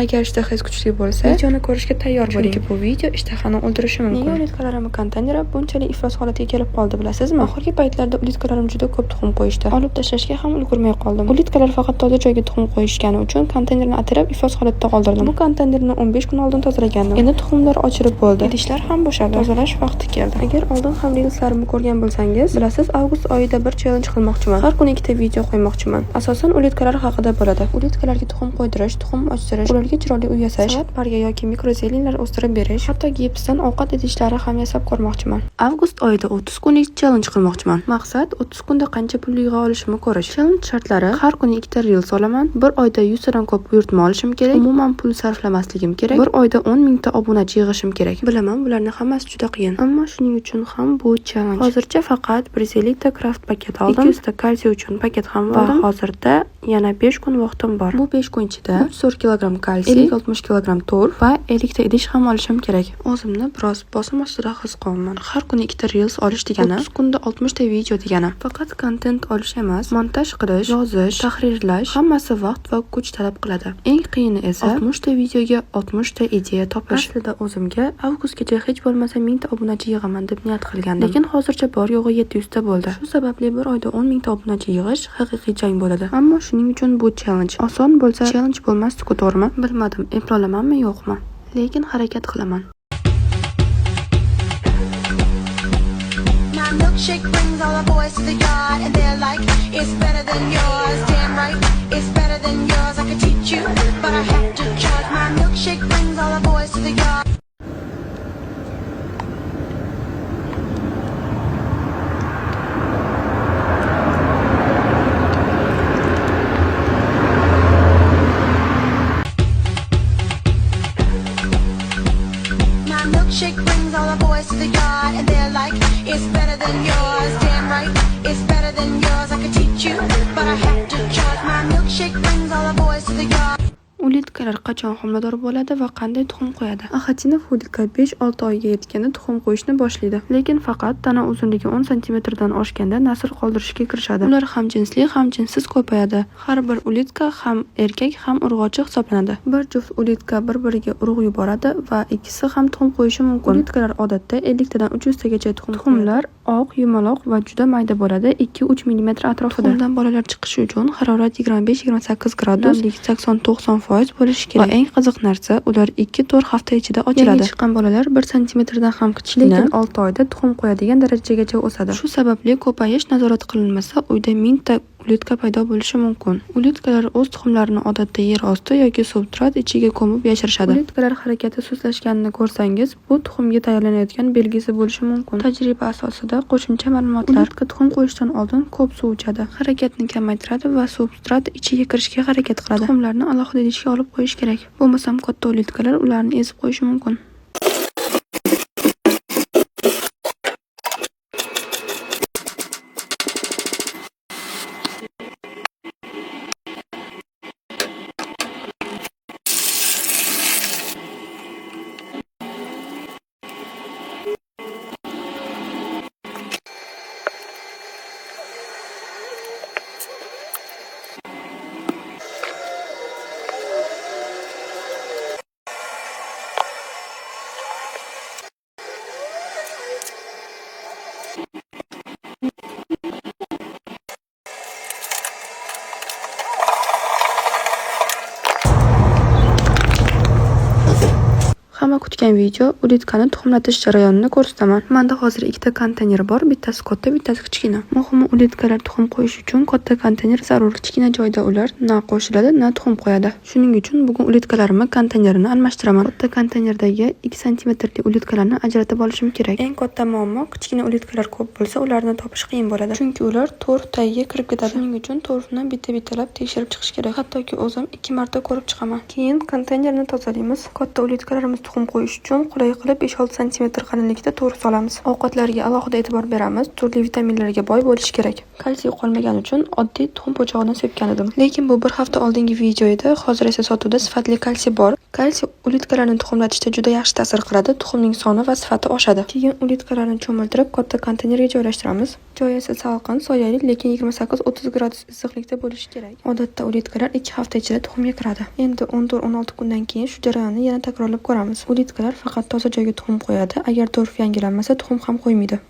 Agar ishtahangiz kuchli bo'lsa, videoni ko'rishga tayyor bo'ling. Chunki bu video ishtahani o'ldirishi mumkin. Nega ulitkalarimiz konteyneri bunchalik iflos holatga kelib qoldi bilasizmi? Oxirgi paytlarda ulitkalarim juda ko'p tuxum qo'yishdi. Olib tashlashga ham ulgurmay qoldim. Ulitkalar faqat toza joyga tuxum qo'yishgani uchun konteynerni atirib iflos holatda qoldirdim. Bu konteynerni 15 kun oldin tozalagandim. Endi tuxumlar ochilib bo'ldi. Idishlar ham bo'shadi. Tozalash vaqti keldi. Agar oldin ham reelslarimni ko'rgan bo'lsangiz, bilasiz, avgust oyida bir challenge qilmoqchiman. Har kuni ikkita video qo'ymoqchiman. Asosan ulitkalar haqida bo'ladi. Ulitkalarga tuxum qo'ydirish, tuxum ochittirish, ularga chiroyli uy yasash, salat barga yoki mikrozelinlar o'stirib berish, hatto gipsdan ovqat idishlari ham yasab ko'rmoqchiman. Avgust oyida 30 kunlik challenge qilmoqchiman. Maqsad 30 kunda qancha pul yig'a olishimni ko'rish. Challenge shartlari: har kuni ikkita reels olaman, bir oyda 100 tadan ko'p buyurtma olishim kerak, umuman pul sarflamasligim kerak, bir oyda 10 mingta obunachi yig'ishim kerak. Bilaman, bularning hammasi juda qiyin, ammo shuning uchun ham bu challenge. Hozircha faqat 150 ta craft paket oldim, 200 ta kalsiy uchun paket ham oldim. Hozirda yana 5 kun vaqtim bor. Bu 5 kun ichida 300 kg kalsiy, 50-60 kg to'r va 50 ta idish ham olishim kerak. O'zimni biroz bosim ostida his qilaman. Har kuni ikkita reels olish degani 30 kunda 60 ta video degani. Faqat kontent olish emas, montaj qilish, yozish, tahrirlash hammasi vaqt va kuch talab qiladi. Eng qiyini esa 60 ta videoga 60 ta ideya topish. Aslida o'zimga avgustgacha hech bo'lmasa 1000 ta obunachi yig'aman deb niyat qilgandim. Lekin hozircha bor yo'g'i 700 ta bo'ldi. Shu sababli bir oyda 10 ming ta obunachi yig'ish haqiqiy jang bo'ladi. Ammo shuning uchun bu challenge. Oson bo'lsa challenge bo'lmasdi-ku, to'g'rimi? Bilmadim, eplolamanmi yo'qmi? Lekin harakat qilaman. My milkshake brings all the boys to the yard and they're like, it's better than yours. Damn right, it's better than yours. I could teach you, but I have to charge. My milkshake brings all the boys to the yard. My milkshake brings all the boys to the yard and they're like, it's better than yours. Damn right, it's better than yours. I could teach you, but I have to charge. My milkshake brings all the boys to the yard. Ulitkalar qachon homilador bo'ladi va qanday tuxum qo'yadi? Axatina ultka 5-6 oyga yetganda tuxum qo'yishni boshlaydi. Lekin faqat tana uzunligi 10 cm dan oshganda nasl qoldirishga kirishadi. Ular ham jinsli, ham jinsiz ko'payadi. Har bir ulitka ham erkak, ham urg'ochi hisoblanadi. Bir juft ulitka bir-biriga urug' yuboradi va ikkisi ham tuxum qo'yishi mumkin. Ulitkalar odatda 50 tadan 300 tagacha tuxumlar oq, yumaloq va juda mayda bo'ladi, 2-3 mm atrofida. Tuxumdan bolalar chiqishi uchun harorat 25-28 gradus, namlik 80-90% bo'lishi kerak. Va eng qiziq narsa, ular 2-4 hafta ichida ochiladi. Yangi chiqqan bolalar 1 cm dan ham kichkina, lekin 6 oyda tuxum qo'yadigan darajagacha o'sadi. Shu sababli ko'payish nazorat qilinmasa, uyda 1000 ta ulitka paydo bo'lishi mumkin. Ulitkalar o'z tuxumlarini odatda yer osti yoki substrat ichiga ko'mib yashirishadi. Ulitkalar harakati sustlashganini ko'rsangiz, bu tuxumga tayyorlanayotgan belgisi bo'lishi mumkin. Tajriba asosida qo'shimcha ma'lumotlar: ulitka tuxum qo'yishdan oldin ko'p suv ichadi, harakatni kamaytiradi va substrat ichiga kirishga harakat qiladi. Tuxumlarni alohida idishga olib qo'yish kerak. Bo'lmasam katta ulitkalar ularni ezib qo'yishi mumkin. Hamma kutgan video ulitkani tuxumlatish jarayonini ko'rsataman. Menda hozir ikkita konteyner bor, bittasi katta, bittasi kichkina. Muhimi, ulitkalar tuxum qo'yish uchun katta konteyner zarur. Kichkina joyda ular na qo'shiladi, na tuxum qo'yadi. Shuning uchun bugun ulitkalarimni konteynerini almashtiraman. Katta konteynerdagi 2 cm ulitkalarni ajratib olishim kerak. Eng katta muammo, kichkina ulitkalar ko'p bo'lsa, ularni topish qiyin bo'ladi. Chunki ular to'r tagiga kirib ketadi. Shuning uchun to'rni bitta-bittalab tekshirib chiqish kerak. Hattoki o'zim 2 marta ko'rib chiqaman. Keyin konteynerni tozalaymiz. Katta ulitkalarimiz tuxum qo'yish uchun qulay qilib 5-6 cm qalinlikda to'g'ri solamiz. Ovqatlarga alohida e'tibor beramiz. Turli vitaminlarga boy bo'lishi kerak. Kalsiy qolmagani uchun oddiy tuxum po'chog'idan sepgan edim. Lekin bu bir hafta oldingi video edi. Hozir esa sotuvda sifatli kalsiy bor. Kalsiy ulitkalarni tuxumlatishda juda yaxshi ta'sir qiladi. Tuxumning soni va sifati oshadi. Keyin ulitkalarni cho'miltirib katta konteynerga joylashtiramiz. Joy esa salqin, soyali, lekin 28-30 gradus issiqlikda bo'lishi kerak. Odatda ulitkalar 2 hafta ichida tuxumga kiradi. Endi 14-16 kundan keyin shu jarayonni yana takrorlab ko'ramiz. Ulitkalar faqat toza joyga tuxum qo'yadi. Agar torf yangilanmasa, tuxum ham qo'ymaydi.